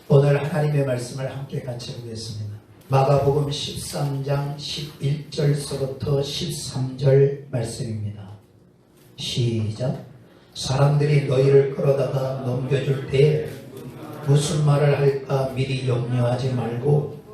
오늘 하나님의 말씀을 함께 같이 보겠습니다. 마가복음 13장 11절서부터 13절 말씀입니다. 시작. 사람들이 너희를 끌어다가 넘겨줄 때에 무슨 말을 할까 미리 염려하지 말고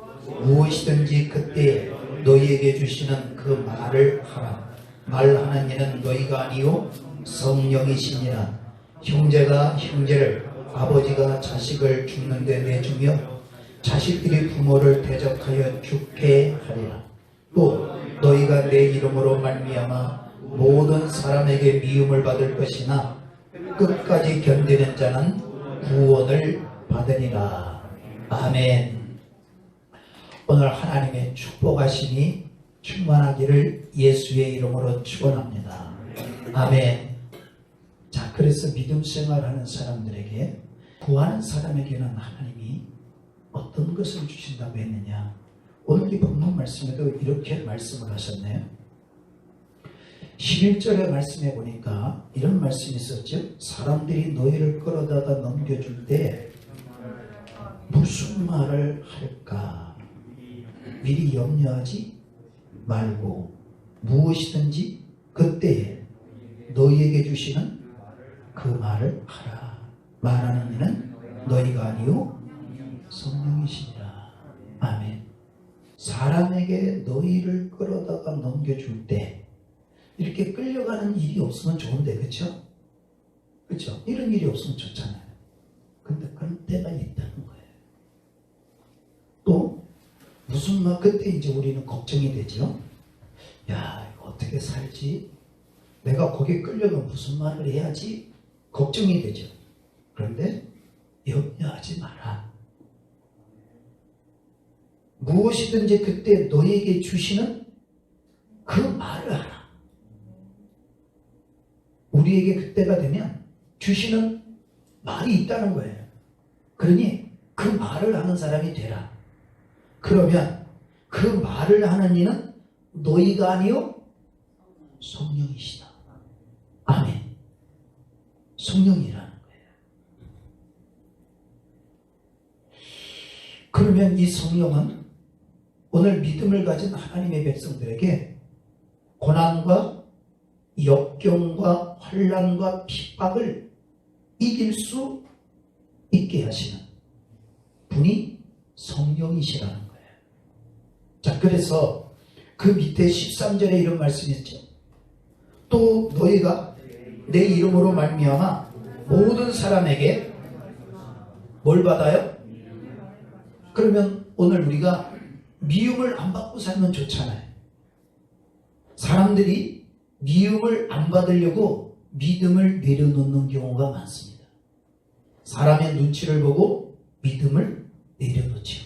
무엇이든지 그때 너희에게 주시는 그 말을 하라. 말하는 이는 너희가 아니요 성령이시니라. 형제가 형제를, 아버지가 자식을 죽는 데 내주며 자식들이 부모를 대적하여 죽게 하리라. 또 너희가 내 이름으로 말미암아 모든 사람에게 미움을 받을 것이나 끝까지 견디는 자는 구원을 받으리라. 아멘. 오늘 하나님의 축복하심이 충만하기를 예수의 이름으로 축원합니다. 아멘. 자, 그래서 믿음 생활하는 사람들에게, 구하는 사람에게는 하나님이 어떤 것을 주신다고 했느냐. 오늘 이 본문 말씀에도 이렇게 말씀을 하셨네요. 11절의 말씀에 보니까 이런 말씀이 있었죠. 사람들이 너희를 끌어다가 넘겨줄 때 무슨 말을 할까 미리 염려하지 말고 무엇이든지 그때에 너희에게 주시는 그 말을 하라. 말하는 이는 너희가 아니요 성령이시니라. 아멘. 사람에게 너희를 끌어다가 넘겨줄 때 이렇게 끌려가는 일이 없으면 좋은데, 그렇죠? 그렇죠? 이런 일이 없으면 좋잖아요. 근데 그런 때가 있다는 거예요. 또 무슨 말, 그때 이제 우리는 걱정이 되죠. 야, 이거 어떻게 살지? 내가 거기에 끌려가면 무슨 말을 해야지? 걱정이 되죠. 그런데 염려하지 마라. 무엇이든지 그때 너에게 주시는 그 말을 하라. 우리에게 그때가 되면 주시는 말이 있다는 거예요. 그러니 그 말을 하는 사람이 되라. 그러면 그 말을 하는 이는 너희가 아니요 성령이시다. 아멘. 성령이라는 거예요. 그러면 이 성령은 오늘 믿음을 가진 하나님의 백성들에게 고난과 역경과 환난과 핍박을 이길 수 있게 하시는 분이 성령이시라는 거예요. 자, 그래서 그 밑에 13절에 이런 말씀이 있죠. 또 너희가 내 이름으로 말미암아 모든 사람에게 뭘 받아요? 그러면 오늘 우리가 미움을 안 받고 살면 좋잖아요. 사람들이 미움을 안 받으려고 믿음을 내려놓는 경우가 많습니다. 사람의 눈치를 보고 믿음을 내려놓죠.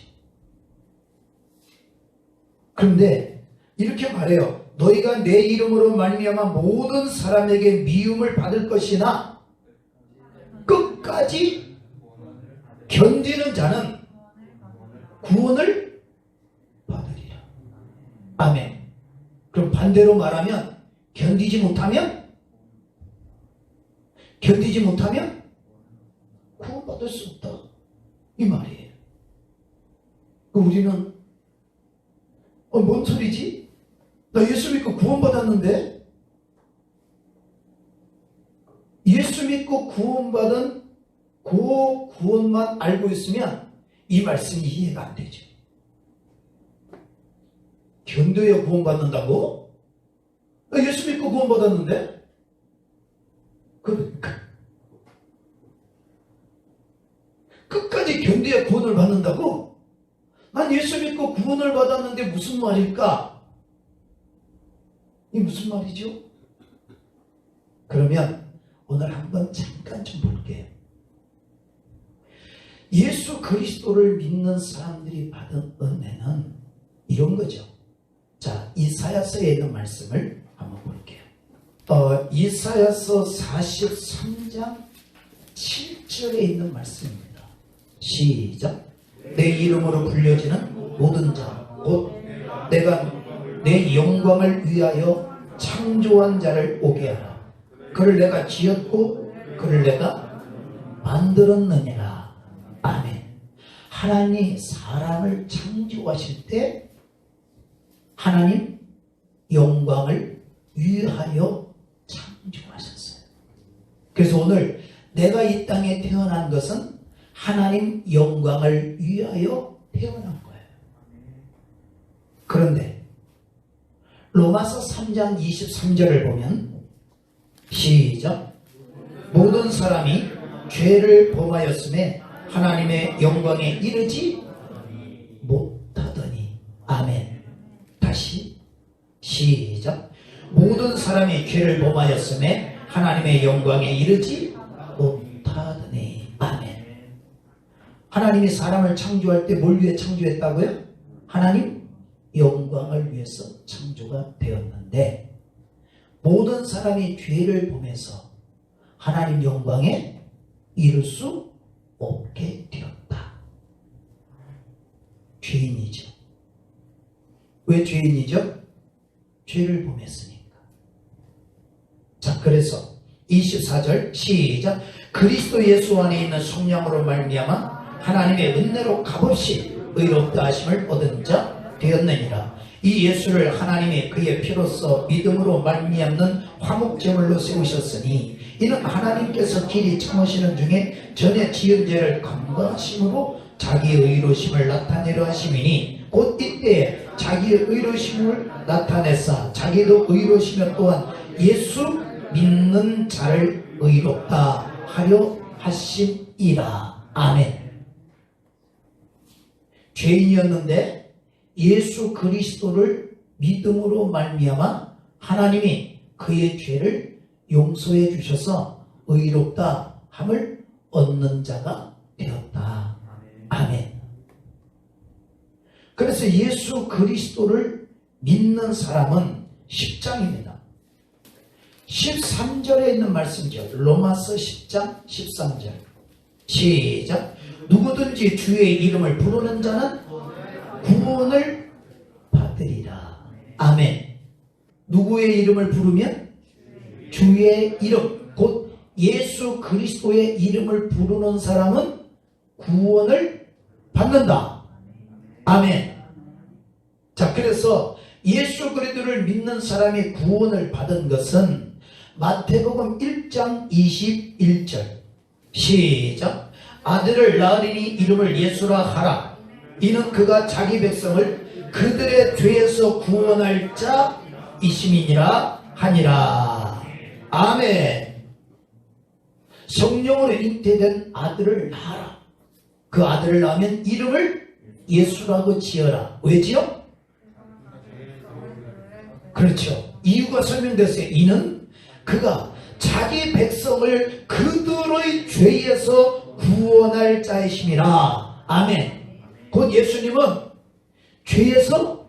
그런데 이렇게 말해요. 너희가 내 이름으로 말미암아 모든 사람에게 미움을 받을 것이나 끝까지 견디는 자는 구원을 받으리라. 아멘. 그럼 반대로 말하면 견디지 못하면 구원받을 수 없다. 이 말이에요. 우리는 뭔 소리지? 나 예수 믿고 구원받았는데? 예수 믿고 구원받은 그 구원만 알고 있으면 이 말씀이 이해가 안 되죠. 견뎌야 구원받는다고? 나 예수 믿고 구원받았는데? 그러니까 끝까지 견뎌야 구원을 받는다고? 난 예수 믿고 구원을 받았는데 무슨 말일까? 이 무슨 말이죠? 그러면 오늘 한번 잠깐 좀 볼게요. 예수 그리스도를 믿는 사람들이 받은 은혜는 이런 거죠. 자, 이사야서에 있는 말씀을 한번 볼게요. 이사야서 43장 7절에 있는 말씀입니다. 시작. 내 이름으로 불려지는 모든 자, 곧 내가 내 영광을 위하여 창조한 자를 오게 하라. 그를 내가 지었고 그를 내가 만들었느니라. 아멘. 하나님이 사람을 창조하실 때 하나님 영광을 위하여 창조하셨어요. 그래서 오늘 내가 이 땅에 태어난 것은 하나님 영광을 위하여 태어난 거예요. 그런데 로마서 3장 23절을 보면 시작. 모든 사람이 죄를 범하였음에 하나님의 영광에 이르지 못하더니. 아멘. 다시 시작. 모든 사람이 죄를 범하였음에 하나님의 영광에 이르지 못하더니. 아멘. 하나님이 사람을 창조할 때 뭘 위해 창조했다고요? 하나님 영광을 위해서 창조가 되었는데 모든 사람이 죄를 범해서 하나님 영광에 이룰 수 없게 되었다. 죄인이죠. 왜 죄인이죠? 죄를 범했으니까. 자, 그래서 24절 시작. 그리스도 예수 안에 있는 성령으로 말미암아 하나님의 은혜로 값없이 의롭다 하심을 얻은 자 되었느니라. 이 예수를 하나님이 그의 피로써 믿음으로 말미암는 화목제물로 세우셨으니 이는 하나님께서 길이 참으시는 중에 전에 지은 죄를 간과하심으로 자기의 의로심을 나타내려 하심이니 곧 이때에 자기의 의로심을 나타내사 자기도 의로시며 또한 예수 믿는 자를 의롭다 하려 하심이라. 아멘. 죄인이었는데 예수 그리스도를 믿음으로 말미암아 하나님이 그의 죄를 용서해 주셔서 의롭다 함을 얻는 자가 되었다. 아멘. 그래서 예수 그리스도를 믿는 사람은 10장입니다. 13절에 있는 말씀이죠. 로마서 10장 13절 시작. 누구든지 주의 이름을 부르는 자는 구원을 받으리라. 아멘. 누구의 이름을 부르면? 주의 이름, 곧 예수 그리스도의 이름을 부르는 사람은 구원을 받는다. 아멘. 자, 그래서 예수 그리스도를 믿는 사람이 구원을 받은 것은 마태복음 1장 21절 시작. 아들을 낳으리니 이름을 예수라 하라. 이는 그가 자기 백성을 그들의 죄에서 구원할 자이심이니라 하니라. 아멘. 성령으로 잉태된 아들을 낳아라. 그 아들을 낳으면 이름을 예수라고 지어라. 왜 지어? 그렇죠. 이유가 설명됐어요. 이는 그가 자기 백성을 그들의 죄에서 구원할 자이심이라. 아멘. 곧 예수님은 죄에서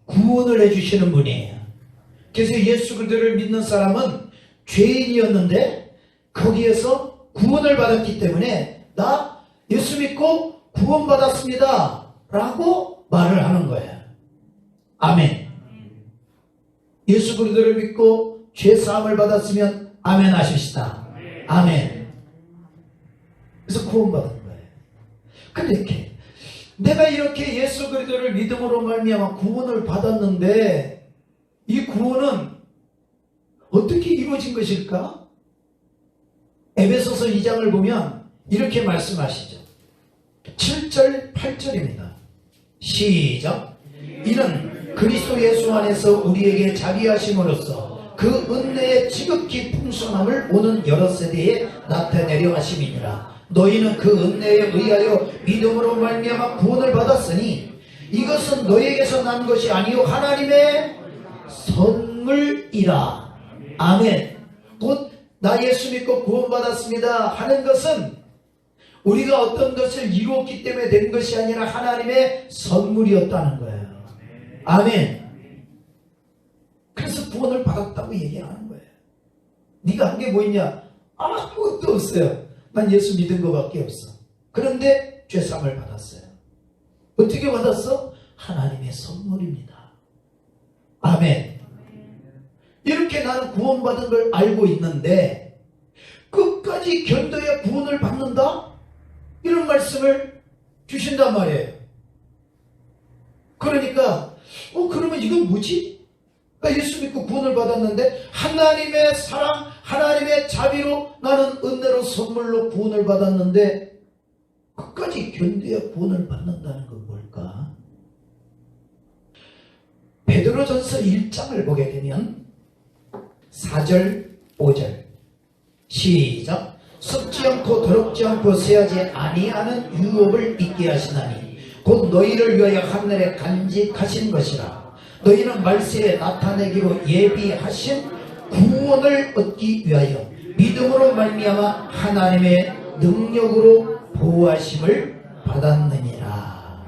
구원을 해주시는 분이에요. 그래서 예수 그리스도를 믿는 사람은 죄인이었는데 거기에서 구원을 받았기 때문에 나 예수 믿고 구원받았습니다 라고 말을 하는 거예요. 아멘. 예수 그리스도를 믿고 죄사함을 받았으면 아멘 하십시다. 아멘. 그래서 구원받은 거예요. 근데 이렇게 내가 이렇게 예수 그리스도를 믿음으로 말미암아 구원을 받았는데 이 구원은 어떻게 이루어진 것일까? 에베소서 2장을 보면 이렇게 말씀하시죠. 7절 8절입니다. 시작. 이는 그리스도 예수 안에서 우리에게 자기 하심으로써 그 은혜의 지극히 풍성함을 오는 여러 세대에 나타내려 하심이니라. 너희는 그 은혜에 의하여 믿음으로 말미암아 구원을 받았으니 이것은 너희에게서 난 것이 아니요 하나님의 선물이라. 아멘. 곧 나 예수 믿고 구원받았습니다 하는 것은 우리가 어떤 것을 이루었기 때문에 된 것이 아니라 하나님의 선물이었다는 거예요. 아멘. 그래서 구원을 받았다고 얘기하는 거예요. 네가 한 게 뭐 있냐? 아무것도 없어요. 난 예수 믿은 것밖에 없어. 그런데 죄사함을 받았어요. 어떻게 받았어? 하나님의 선물입니다. 아멘. 이렇게 나는 구원받은 걸 알고 있는데 끝까지 견뎌야 구원을 받는다? 이런 말씀을 주신단 말이에요. 그러니까 그러면 이건 뭐지? 나 예수 믿고 구원을 받았는데 하나님의 사랑, 하나님의 자비로 나는 은혜로 선물로 구원을 받았는데 끝까지 견뎌야 구원을 받는다는 건 뭘까? 베드로전서 1장을 보게 되면 4절, 5절 시작. 썩지 않고 더럽지 않고 쇠하지 아니하는 유업을 있게 하시나니 곧 너희를 위하여 하늘에 간직하신 것이라. 너희는 말세에 나타내기로 예비하신 구원을 얻기 위하여 믿음으로 말미암아 하나님의 능력으로 보호하심을 받았느니라.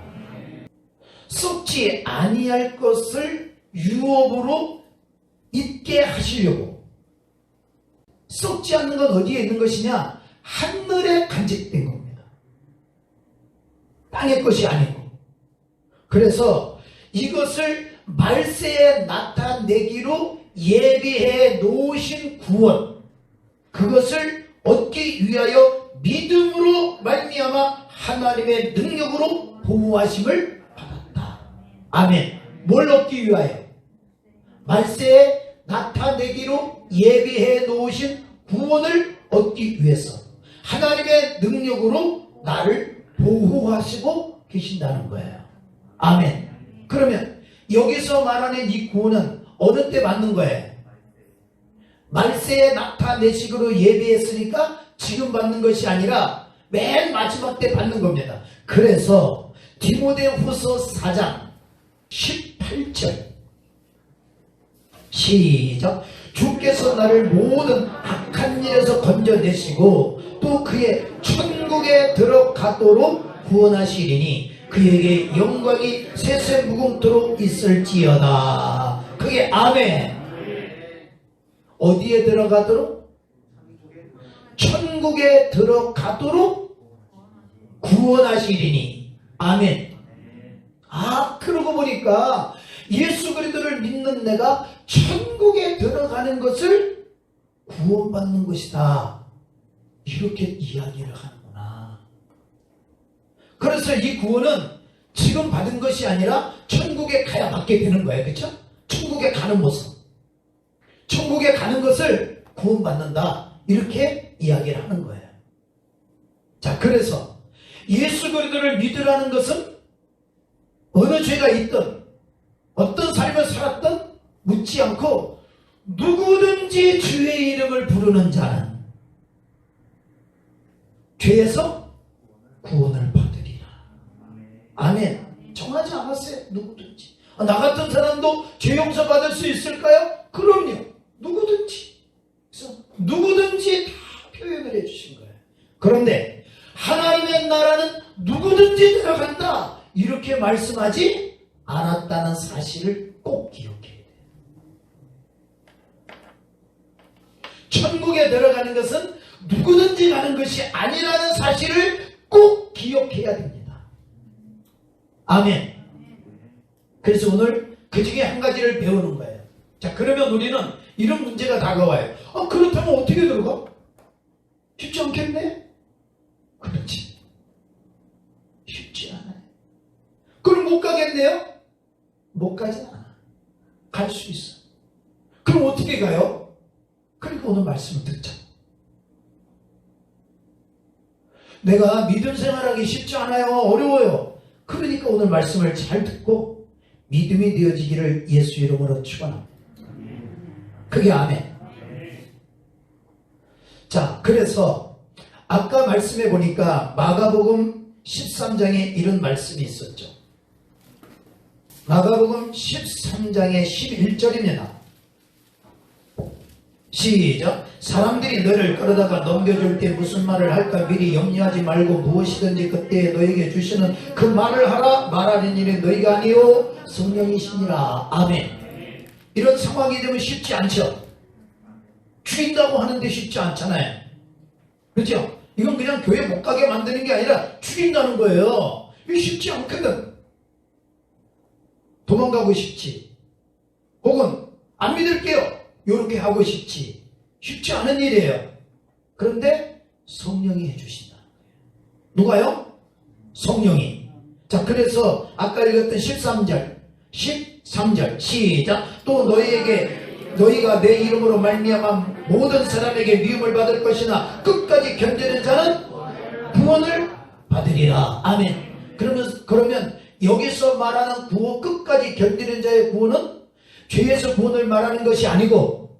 썩지 아니할 것을 유업으로 있게 하시려고. 썩지 않는 건 어디에 있는 것이냐? 하늘에 간직된 겁니다. 땅의 것이 아니고. 그래서 이것을 말세에 나타내기로 예비해 놓으신 구원, 그것을 얻기 위하여 믿음으로 말미암아 하나님의 능력으로 보호하심을 받았다. 아멘. 뭘 얻기 위하여? 말세에 나타내기로 예비해 놓으신 구원을 얻기 위해서 하나님의 능력으로 나를 보호하시고 계신다는 거예요. 아멘. 그러면 여기서 말하는 이 구원은 어느 때 받는 거예요? 말세에 나타내시기로 예비했으니까 지금 받는 것이 아니라 맨 마지막 때 받는 겁니다. 그래서 디모데후서 4장 18절 시작. 주께서 나를 모든 악한 일에서 건져내시고 또 그의 천국에 들어가도록 구원하시리니 그에게 영광이 세세무궁토록 있을지어다. 그게 아멘. 어디에 들어가도록? 천국에 들어가도록 구원하시리니. 아멘. 그러고 보니까 예수 그리스도를 믿는 내가 천국에 들어가는 것을 구원받는 것이다. 이렇게 이야기를 하는구나. 그래서 이 구원은 지금 받은 것이 아니라 천국에 가야 받게 되는 거예요. 그렇죠? 천국에 가는 모습. 천국에 가는 것을 구원받는다. 이렇게 이야기를 하는 거예요. 자, 그래서 예수 그리스도를 믿으라는 것은 어느 죄가 있든 어떤 삶을 살았든 묻지 않고 누구든지 주의 이름을 부르는 자는 죄에서 구원을 받으리라. 아멘. 정하지 않았어요. 누구든지. 나 같은 사람도 죄 용서 받을 수 있을까요? 그럼요. 누구든지. 그래서 누구든지 다 표현을 해주신 거예요. 그런데 하나님의 나라는 누구든지 들어간다. 이렇게 말씀하지 않았다는 사실을 꼭 기억해야 돼요. 천국에 들어가는 것은 누구든지 가는 것이 아니라는 사실을 꼭 기억해야 됩니다. 아멘. 그래서 오늘 그 중에 한 가지를 배우는 거예요. 자, 그러면 우리는 이런 문제가 다가와요. 그렇다면 어떻게 들어가? 쉽지 않겠네? 그렇지. 쉽지 않아요. 그럼 못 가겠네요? 못 가지 않아. 갈 수 있어. 그럼 어떻게 가요? 그러니까 오늘 말씀을 듣자. 내가 믿음 생활하기 쉽지 않아요. 어려워요. 그러니까 오늘 말씀을 잘 듣고 믿음이 되어지기를 예수 이름으로 축원합니다. 그게 아멘. 자, 그래서 아까 말씀해 보니까 마가복음 13장에 이런 말씀이 있었죠. 마가복음 13장의 11절입니다. 시작. 사람들이 너를 끌어다가 넘겨줄 때 무슨 말을 할까 미리 염려하지 말고 무엇이든지 그때 너에게 주시는 그 말을 하라. 말하는 일이 너희가 아니요 성령이시니라. 아멘. 이런 상황이 되면 쉽지 않죠. 죽인다고 하는데 쉽지 않잖아요. 그렇죠? 이건 그냥 교회 못 가게 만드는 게 아니라 죽인다는 거예요. 이게 쉽지 않거든. 도망가고 싶지. 혹은 안 믿을게요. 이렇게 하고 싶지. 쉽지 않은 일이에요. 그런데 성령이 해주신다. 누가요? 성령이. 자, 그래서 아까 읽었던 13절 시작. 또 너희가 내 이름으로 말미암아 모든 사람에게 미움을 받을 것이나 끝까지 견디는 자는 구원을 받으리라. 아멘. 그러면 여기서 말하는 구원, 끝까지 견디는 자의 구원은 죄에서 구원을 말하는 것이 아니고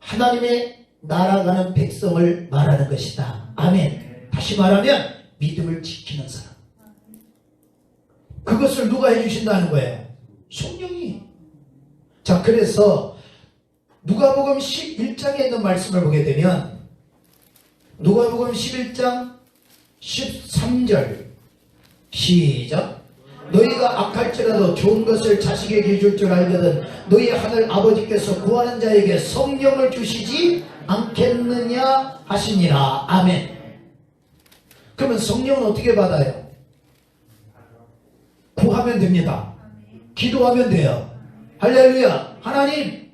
하나님의 날아가는 백성을 말하는 것이다. 아멘. 다시 말하면 믿음을 지키는 사람. 그것을 누가 해주신다는 거예요? 성령이. 자, 그래서 누가복음 11장에 있는 말씀을 보게 되면 누가복음 11장 13절 시작. 너희가 악할지라도 좋은 것을 자식에게 줄 줄 알거든 너희 하늘 아버지께서 구하는 자에게 성령을 주시지 않겠느냐 하시니라. 아멘. 그러면 성령은 어떻게 받아요? 구하면 됩니다. 기도하면 돼요. 할렐루야. 하나님,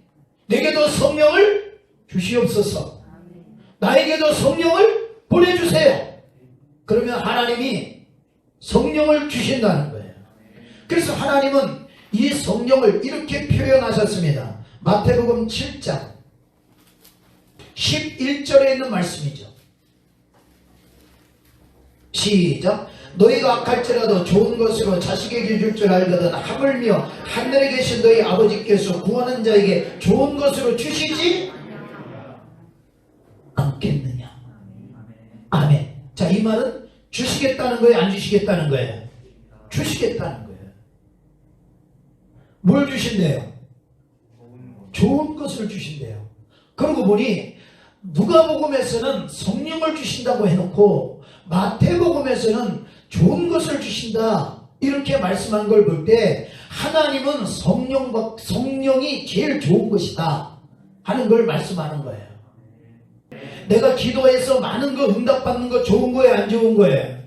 내게도 성령을 주시옵소서. 나에게도 성령을 보내주세요. 그러면 하나님이 성령을 주신다는 거예요. 그래서 하나님은 이 성령을 이렇게 표현하셨습니다. 마태복음 7장 11절에 있는 말씀이죠. 시작. 너희가 악할지라도 좋은 것으로 자식에게 줄 줄 알거든 하물며 하늘에 계신 너희 아버지께서 구하는 자에게 좋은 것으로 주시지 않겠느냐. 아멘. 자, 이 말은 주시겠다는 거예요? 안 주시겠다는 거예요? 주시겠다는 거예요. 뭘 주신대요? 좋은 것을 주신대요. 그러고 보니 누가복음에서는 성령을 주신다고 해놓고 마태복음에서는 좋은 것을 주신다 이렇게 말씀한 걸 볼 때 하나님은 성령이 제일 좋은 것이다 하는 걸 말씀하는 거예요. 내가 기도해서 많은 거 응답받는 거 좋은 거예요? 안 좋은 거예요?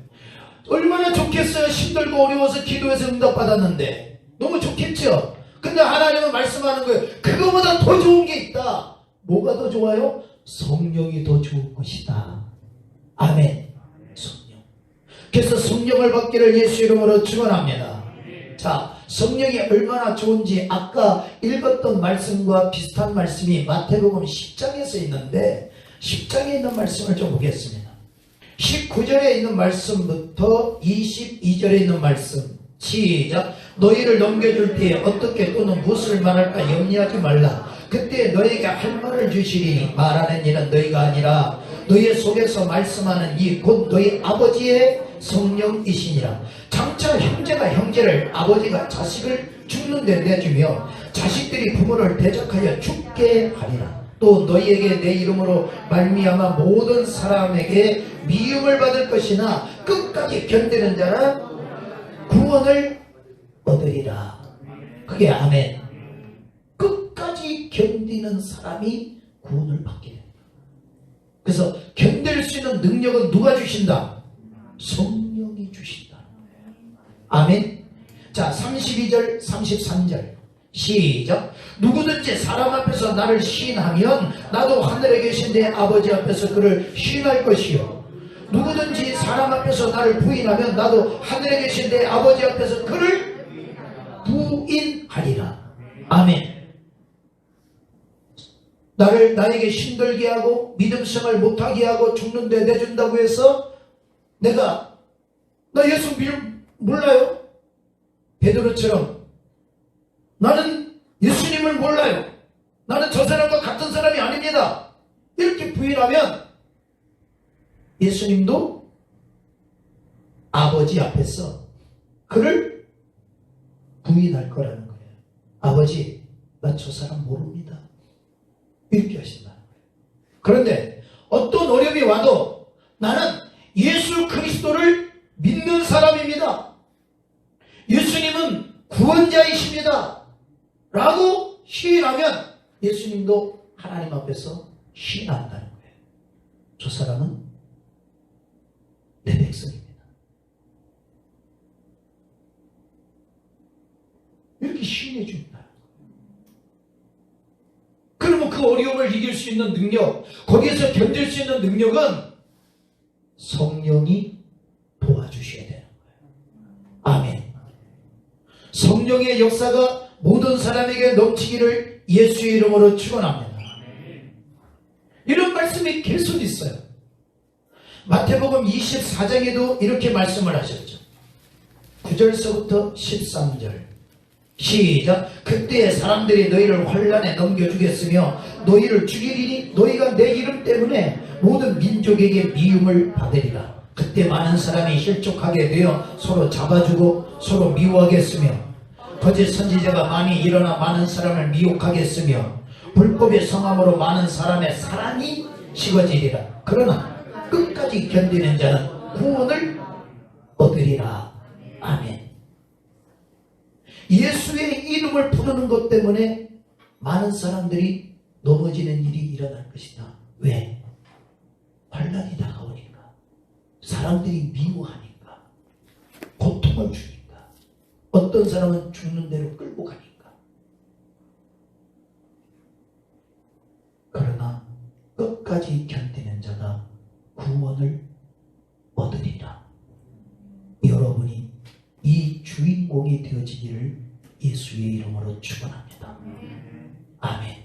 얼마나 좋겠어요. 힘들고 어려워서 기도해서 응답받았는데 너무 좋겠죠. 근데 하나님은 말씀하는 거예요. 그거보다 더 좋은 게 있다. 뭐가 더 좋아요? 성령이 더 좋은 것이다. 아멘. 성령. 그래서 성령을 받기를 예수 이름으로 축원합니다. 자, 성령이 얼마나 좋은지 아까 읽었던 말씀과 비슷한 말씀이 마태복음 10장에서 있는데 10장에 있는 말씀을 좀 보겠습니다. 19절에 있는 말씀부터 22절에 있는 말씀 시작. 너희를 넘겨줄 때에 어떻게 또는 무엇을 말할까 염려하지 말라. 그때 너희에게 할 말을 주시리니 말하는 이는 너희가 아니라 너희 속에서 말씀하는 이 곧 너희 아버지의 성령이시니라. 장차 형제가 형제를 아버지가 자식을 죽는 데 내주며 자식들이 부모를 대적하여 죽게 하리라. 또 너희에게 내 이름으로 말미암아 모든 사람에게 미움을 받을 것이나 끝까지 견디는 자는 구원을 얻으리라. 그게 아멘. 끝까지 견디는 사람이 구원을 받게 됩니다. 그래서 견딜 수 있는 능력은 누가 주신다? 성령이 주신다. 아멘. 자, 32절 33절 시작. 누구든지 사람 앞에서 나를 시인하면 나도 하늘에 계신 내 아버지 앞에서 그를 시인할 것이요 누구든지 사람 앞에서 나를 부인하면 나도 하늘에 계신 내 아버지 앞에서 그를 부인하리라. 아멘. 나에게 힘들게 하고 믿음생활 못하게 하고 죽는데 내준다고 해서 나 예수 몰라요? 베드로처럼 나는 예수님을 몰라요. 나는 저 사람과 같은 사람이 아닙니다. 이렇게 부인하면 예수님도 아버지 앞에서 그를 부인할 거라는 거예요. 아버지, 나 저 사람 모릅니다. 이렇게 하신다는 거예요. 그런데 어떤 어려움이 와도 나는 예수 그리스도를 믿는 사람입니다. 예수님은 구원자이십니다. 라고 시인하면 예수님도 하나님 앞에서 시인한다는 거예요. 저 사람은 내 백성입니다. 이렇게 시인해 준다. 그러면 그 어려움을 이길 수 있는 능력, 거기에서 견딜 수 있는 능력은 성령이 도와주셔야 돼요. 아멘. 성령의 역사가 모든 사람에게 넘치기를 예수의 이름으로 축원합니다. 이런 말씀이 계속 있어요. 마태복음 24장에도 이렇게 말씀을 하셨죠. 9절서부터 13절 시작. 그때 사람들이 너희를 환란에 넘겨주겠으며 너희를 죽이리니 너희가 내 이름 때문에 모든 민족에게 미움을 받으리라. 그때 많은 사람이 실족하게 되어 서로 잡아주고 서로 미워하겠으며 거짓 선지자가 많이 일어나 많은 사람을 미혹하겠으며 불법의 성함으로 많은 사람의 사랑이 식어지리라. 그러나 끝까지 견디는 자는 구원을 얻으리라. 아멘. 예수의 이름을 부르는 것 때문에 많은 사람들이 넘어지는 일이 일어날 것이다. 왜? 환난이 다가오니까, 사람들이 미워하니까, 고통을 주니까, 어떤 사람은 죽는 대로 끌고 가니까. 그러나 끝까지 견디는 자가 구원을 얻으리라. 여러분이 이 주인공이 되어지기를 예수의 이름으로 축원합니다. 아멘.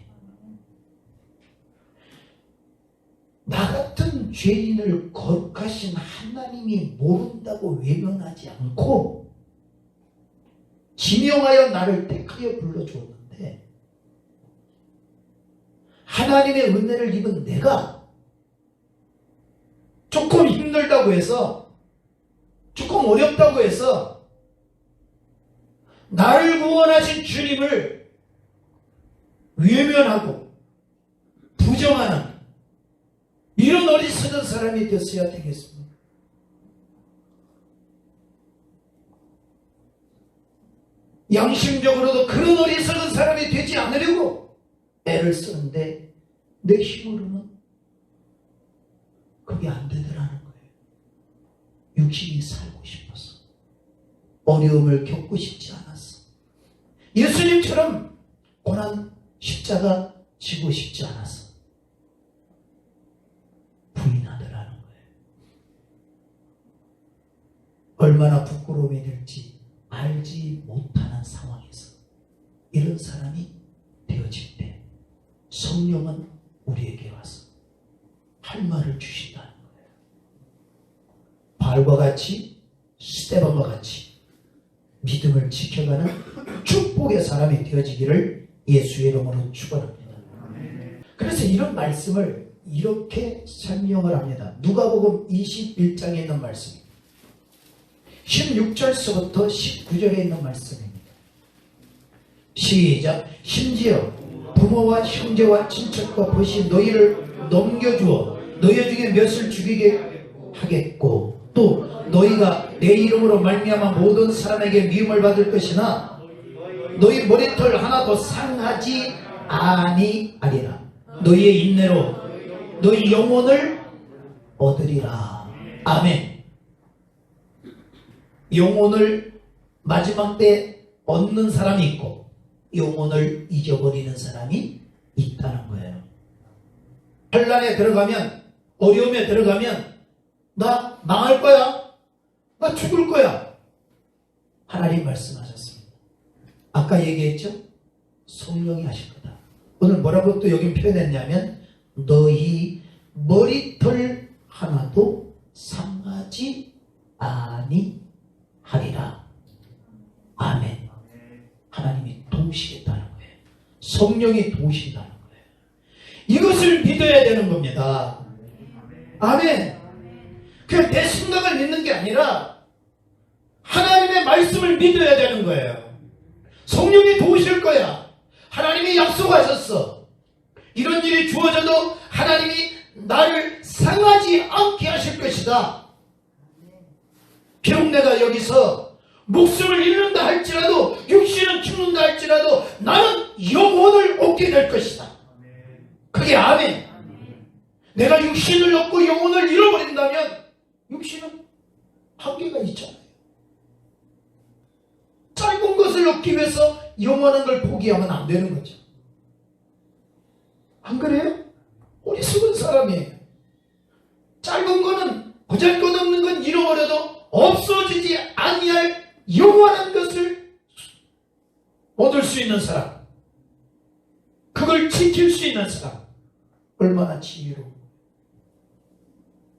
나 같은 죄인을 거룩하신 하나님이 모른다고 외면하지 않고 지명하여 나를 택하여 불러주었는데, 하나님의 은혜를 입은 내가 조금 힘들다고 해서, 조금 어렵다고 해서 나를 구원하신 주님을 외면하고 부정하는 이런 어리석은 사람이 되었어야 되겠습니다. 양심적으로도 그런 어리석은 사람이 되지 않으려고 애를 쓰는데 내 힘으로는 그게 안 되더라는 거예요. 육신이 살고 싶어서, 어려움을 겪고 싶지 않았어. 예수님처럼 고난 십자가 지고 싶지 않아서 부인하더라는 거예요. 얼마나 부끄러움이 될지 알지 못하는 상황에서 이런 사람이 되어질 때 성령은 우리에게 와서 할 말을 주신다는 거예요. 바울과 같이, 스데반과 같이 믿음을 지켜가는 축복의 사람이 되어지기를 예수의 이름으로 축원합니다. 그래서 이런 말씀을 이렇게 설명을 합니다. 누가복음 21장에 있는 말씀입니다. 16절서부터 19절에 있는 말씀입니다. 시작. 심지어 부모와 형제와 친척과 벗이 너희를 넘겨주어 너희 중에 몇을 죽이게 하겠고, 또 너희가 내 이름으로 말미암아 모든 사람에게 미움을 받을 것이나 너희 머리털 하나도 상하지 아니하리라. 너희의 인내로 너희 영혼을 얻으리라. 아멘. 영혼을 마지막 때 얻는 사람이 있고 영혼을 잊어버리는 사람이 있다는 거예요. 환난에 들어가면, 어려움에 들어가면 나 망할 거야, 나 죽을 거야, 하나님 말씀하셨습니다. 아까 얘기했죠? 성령이 하실 거다. 오늘 뭐라고 또 여기 표현했냐면 너희 머리털 하나도 상하지 아니하리라. 아멘. 하나님이 도우시겠다는 거예요. 성령이 도우신다는 거예요. 이것을 믿어야 되는 겁니다. 아멘. 그냥 내 생각을 믿는 게 아니라 하나님의 말씀을 믿어야 되는 거예요. 성령이 도우실 거야. 하나님이 약속하셨어. 이런 일이 주어져도 하나님이 나를 상하지 않게 하실 것이다. 비록 내가 여기서 목숨을 잃는다 할지라도, 육신은 죽는다 할지라도 나는 영혼을 얻게 될 것이다. 그게 아멘. 내가 육신을 얻고 영혼을 잃어버린다면 육신은 한계가 있잖아요. 짧은 것을 얻기 위해서 영원한 걸 포기하면 안 되는 거죠. 안 그래요? 어리석은 사람이에요. 짧은 거는 보잘것없는 건 잃어버려도 없어지지 아니할 수 있는 사람, 그걸 지킬 수 있는 사람, 얼마나 지혜로워.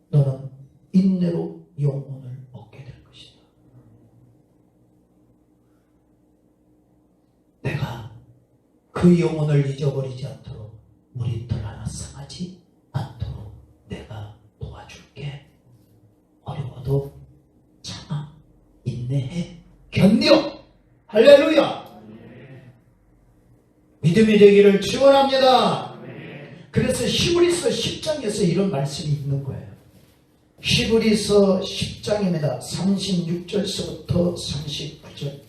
너는 인내로 영혼을 얻게 될 것이다. 내가 그 영혼을 잊어버리지 않도록, 머리털 하나 상하지 않도록 내가 도와줄게. 어려워도 참아, 인내해, 견뎌. 할렐루야. 믿음이 되기를 축원합니다. 그래서 히브리서 10장에서 이런 말씀이 있는 거예요. 히브리서 10장입니다. 36절서부터 39절.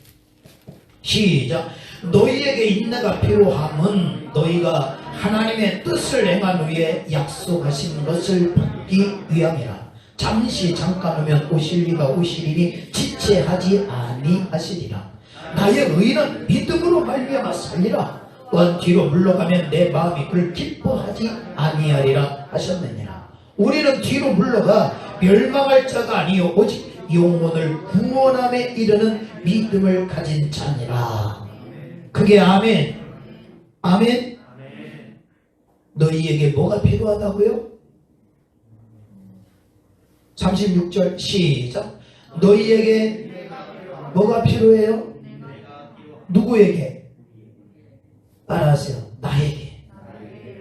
시작. 너희에게 인내가 필요함은 너희가 하나님의 뜻을 행한 후에 약속하신 것을 받기 위함이라. 잠시 잠깐 오면 오실리가 오시리니 지체하지 아니하시리라. 나의 의는 믿음으로 말미암아 살리라. 또한 뒤로 물러가면 내 마음이 그를 기뻐하지 아니하리라 하셨느니라. 우리는 뒤로 물러가 멸망할 자가 아니요 오직 영혼을 구원함에 이르는 믿음을 가진 자니라. 그게 아멘. 아멘. 너희에게 뭐가 필요하다고요? 36절 시작. 너희에게 뭐가 필요해요? 누구에게? 따라하세요. 나에게.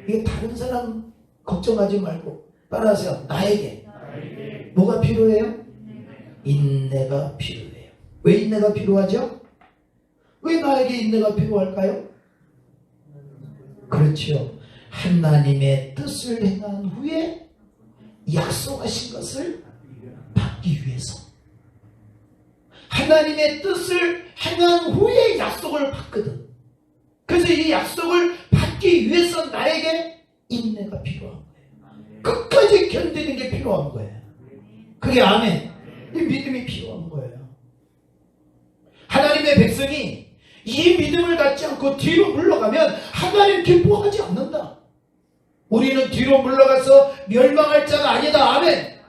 이게 다른 사람 걱정하지 말고 따라하세요. 나에게. 뭐가 필요해요? 인내가 필요해요. 왜 인내가 필요하죠? 왜 나에게 인내가 필요할까요? 그렇죠. 하나님의 뜻을 행한 후에 약속하신 것을 받기 위해서. 하나님의 뜻을 행한 후에 약속을 받거든. 그래서 이 약속을 받기 위해서 나에게 인내가 필요한 거예요. 끝까지 견디는 게 필요한 거예요. 그게 아멘. 이 믿음이 필요한 거예요. 하나님의 백성이 이 믿음을 갖지 않고 뒤로 물러가면 하나님 기뻐하지 않는다. 우리는 뒤로 물러가서 멸망할 자가 아니다. 아멘.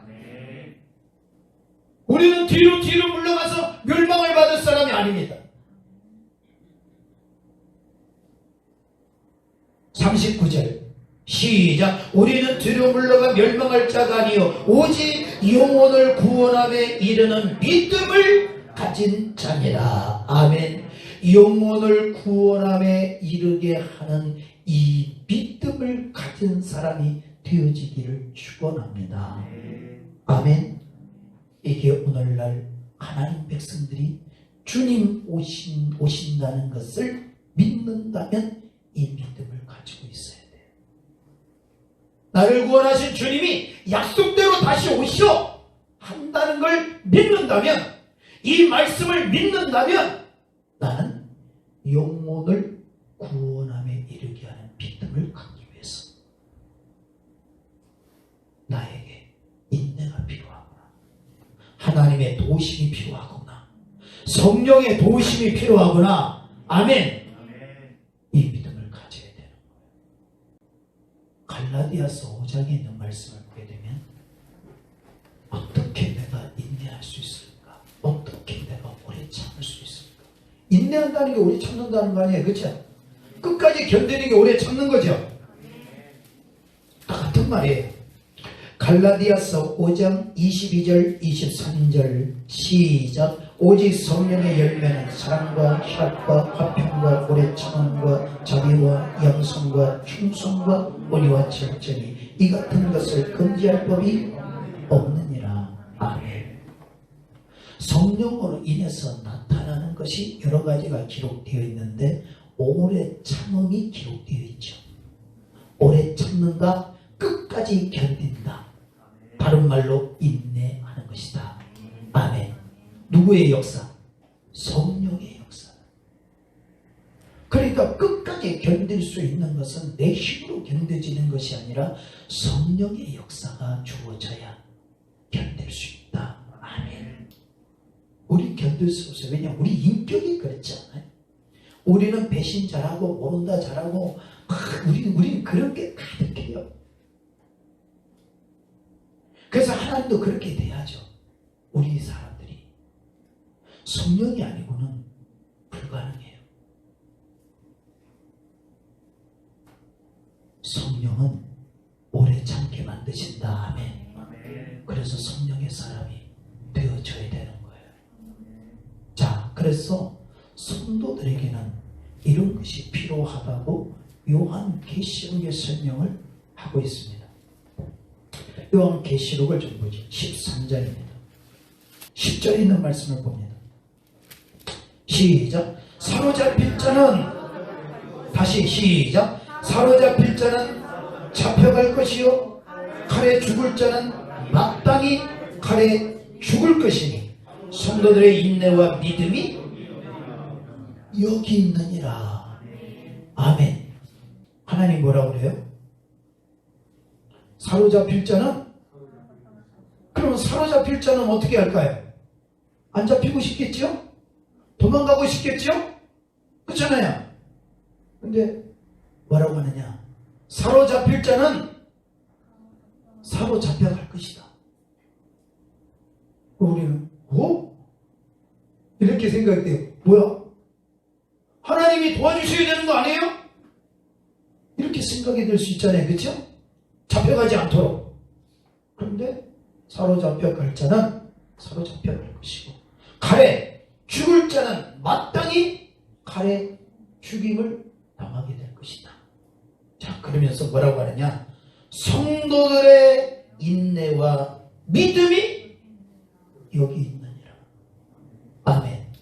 우리는 뒤로 물러가서 멸망을 받을 사람이 아닙니다. 39절 시작. 우리는 뒤로 물러가 멸망할 자가 아니요 오직 영혼을 구원함에 이르는 믿음을 가진 자니라. 아멘. 영혼을 구원함에 이르게 하는 이 믿음을 가진 사람이 되어지기를 축원합니다. 아멘. 이게 오늘날 하나님 백성들이 주님 오신다는 것을 믿는다면 이 믿음을 가지고 있어야 돼요. 나를 구원하신 주님이 약속대로 다시 오시어 한다는 걸 믿는다면, 이 말씀을 믿는다면 나는 영혼을 구원함에 이르게 하는 믿음을 갖기 위해서 나에게 인내가 필요하구나, 하나님의 도우심이 필요하구나, 성령의 도우심이 필요하구나. 아멘. 이 믿음을 가져야 되는 거예요. 갈라디아서 5장에 있는 말씀을 보게 되면 어떻게 내가 인내할 수 있을까? 어떻게 내가 오래 참을 수 있을까? 인내한다는 게 오래 참는다는 거 아니에요? 그렇죠? 끝까지 견디는 게 오래 참는 거죠? 다 같은 말이에요. 갈라디아서 5장 22절 23절 시작. 오직 성령의 열매는 사랑과 희락과 화평과 오래 참음과 자비와 양성과 충성과 온유와 절제니 이 같은 것을 금지할 법이 없느니라. 아멘. 성령으로 인해서 나타나는 것이 여러 가지가 기록되어 있는데 오래 참음이 기록되어 있죠. 오래 참는다, 끝까지 견딘다. 다른 말로 인내하는 것이다. 아멘. 누구의 역사? 성령의 역사. 그러니까 끝까지 견딜 수 있는 것은 내 힘으로 견뎌지는 것이 아니라 성령의 역사가 주어져야 견딜 수 있다. 아멘. 우리 견딜 수 없어요. 왜냐하면 우리 인격이 그렇지 않아요? 우리는 배신 잘하고 모른다 잘하고 우리는 그런 게 가득해요. 그래서 하나님도 그렇게 돼야죠. 우리 사람들이 성령이 아니고는 불가능해요. 성령은 오래 참게 만드신다. 아멘. 그래서 성령의 사람이 되어져야 되는 거예요. 자, 그래서 성도들에게는 이런 것이 필요하다고 요한계시록의 설명을 하고 있습니다. 요한계시록을 좀 보죠. 13장입니다. 10절에 있는 말씀을 봅니다. 시작. 사로잡힐 자는, 다시 시작. 사로잡힐 자는 잡혀갈 것이요 칼에 죽을 자는 마땅히 칼에 죽을 것이니 성도들의 인내와 믿음이 여기 있느니라. 아멘. 하나님 뭐라고 그래요? 사로잡힐 자는, 그러면 사로잡힐 자는 어떻게 할까요? 안 잡히고 싶겠죠? 도망가고 싶겠죠? 그렇잖아요. 근데 뭐라고 하느냐? 사로잡힐 자는 사로잡혀갈 것이다. 우리는 이렇게 생각돼요. 뭐야? 하나님이 도와주셔야 되는 거 아니에요? 이렇게 생각이 될 수 있잖아요. 그렇죠? 잡혀가지 않도록. 그런데 사로잡혀갈 자는 사로잡혀갈 것이고, 칼에 죽을 자는 마땅히 칼에 죽임을 당하게 될 것이다. 자, 그러면서 뭐라고 하느냐? 성도들의 인내와 믿음이 여기 있느니라. 아멘.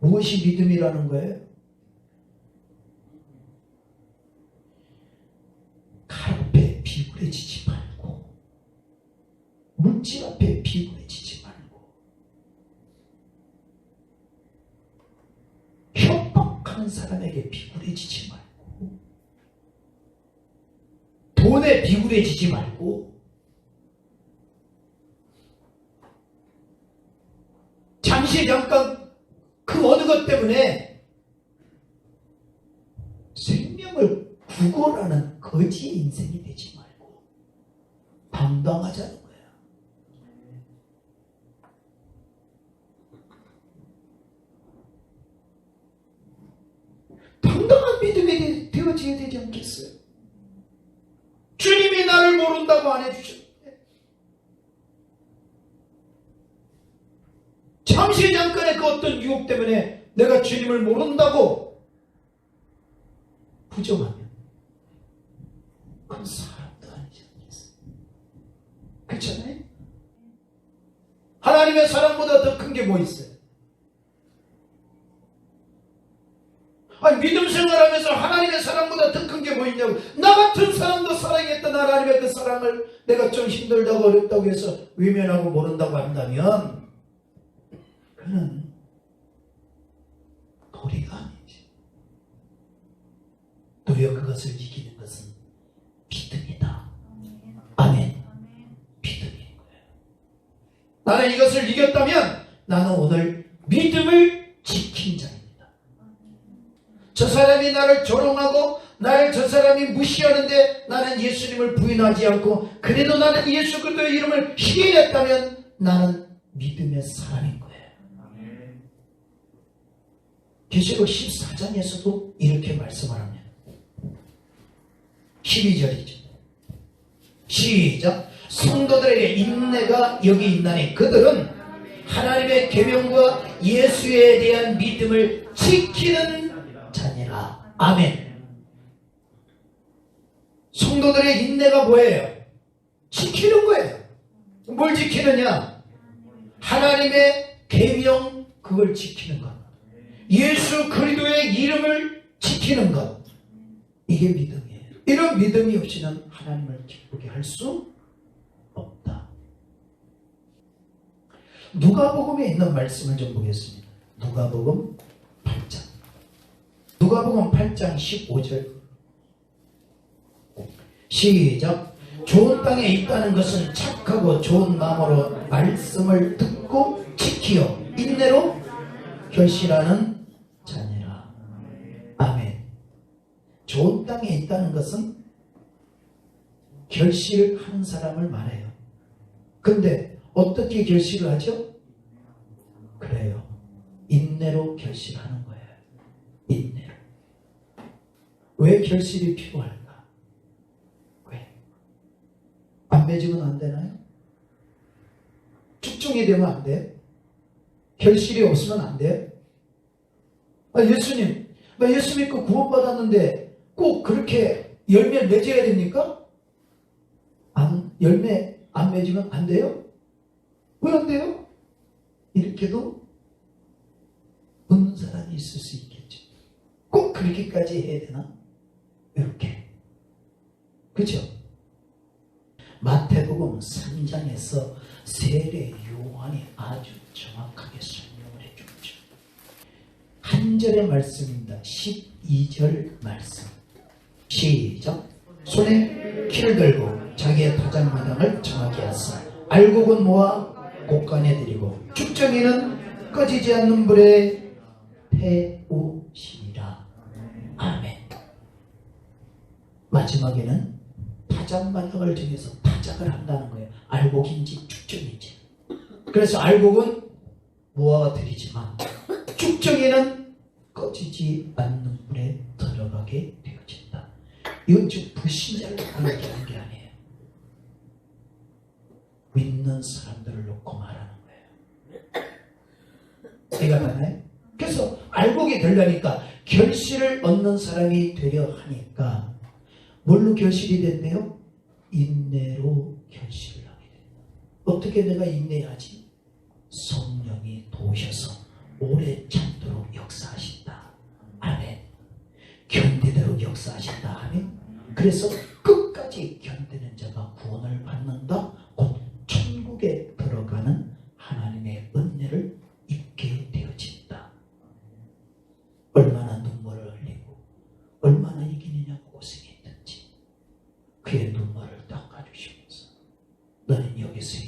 무엇이 믿음이라는 거예요? 칼 앞에 비굴해지지 말고, 물질 앞에 비굴해지지 말고, 협박하는 사람에게 비굴해지지 말고, 돈에 비굴해지지 말고, 잠시 잠깐 그 어느 것 때문에 생명을 구걸하는 거지 인생이 되지 말고 당당하자는 거야. 당당한 믿음이 되어져야 되지 않겠어요? 주님이 나를 모른다고 안 해주셨는데, 잠시 잠깐의 그 어떤 유혹 때문에 내가 주님을 모른다고 부정하면 그건 사람도 아니지 않겠어요? 그렇잖아요? 하나님의 사랑보다 더 큰 게 뭐 있어요? 아니, 믿음 생활하면서 하나님의 사랑보다 더 큰 게 뭐 있냐고. 나 같은 사람도 사랑했던 하나님의 그 사랑을 내가 좀 힘들다고 어렵다고 해서 외면하고 모른다고 한다면 그는 도리가 아니지. 도리어 그것을 이기는 것은 믿음이다. 아멘. 믿음인 거예요. 나는 이것을 이겼다면 나는 오늘 믿음을 지킨 자입니다. 저 사람이 나를 조롱하고 나를 저 사람이 무시하는데 나는 예수님을 부인하지 않고 그래도 나는 예수 그리스도의 이름을 시인했다면 나는 믿음의 사람인 거예요. 계시록 14장에서도 이렇게 말씀을 합니다. 12절이죠. 시작. 성도들에게 인내가 여기 있나니 그들은 하나님의 계명과 예수에 대한 믿음을 지키는 자니라. 아멘. 성도들의 인내가 뭐예요? 지키는 거예요. 뭘 지키느냐? 하나님의 계명, 그걸 지키는 것. 예수 그리스도의 이름을 지키는 것. 이게 믿음이에요. 이런 믿음이 없이는 하나님을 기쁘게 할 수 없다. 누가복음에 있는 말씀을 좀 보겠습니다. 누가복음 8장. 누가복음 8장 15절. 시작. 좋은 땅에 있다는 것은 착하고 좋은 마음으로 말씀을 듣고 지키어 인내로 결실하는 자니라. 아멘. 좋은 땅에 있다는 것은 결실을 하는 사람을 말해요. 근데 어떻게 결실을 하죠? 그래요. 인내로 결실하는 거예요. 인내로. 왜 결실이 필요할까? 맺으면 안 되나요? 축종이 되면 안 돼요? 결실이 없으면 안 돼요? 예수님, 나 예수 믿고 구원받았는데 꼭 그렇게 열매 맺어야 됩니까? 열매 안 맺으면 안 돼요? 왜 안 돼요? 이렇게도 묻는 사람이 있을 수 있겠죠. 꼭 그렇게까지 해야 되나? 이렇게. 그죠? 마태복음 3장에서 세례 요한이 아주 정확하게 설명을 해주죠. 한 절의 말씀입니다. 12절 말씀. 시작. 손에 키를 들고 자기의 타작마당을 정하게 하사 알곡은 모아 곡간에 들이고 죽정이는 꺼지지 않는 불에 태우시리라. 아멘. 마지막에는 타작마당을 정해서 타작을 한다는 거예요. 알곡인지 죽정인지. 그래서 알곡은 모아가 들이지만 죽정이는 꺼지지 않는 불에 들어가게 되어진다. 이건 즉 불신자를 얘기하는 게 아니에요. 믿는 사람들을 놓고 말하는 거예요. 이해가 가나요? 그래서 알곡이 되려니까 결실을 얻는 사람이 되려 하니까 뭘로 결실이 된대요? 인내로 결실을 하게 된다. 어떻게 내가 인내하지? 성령이 도우셔서 오래 참도록 역사하신다. 아멘. 견디도록 역사하신다. 아멘. 그래서 끝까지 견디는 자가 구원을 받는다. 곧 천국에 들어가는 하나님의 은혜를 입게 되어진다. 얼마나 눈물을 흘리고 얼마나 이기느냐고 고생했든지 그의 눈물을 닦아주시면서 너는 여기서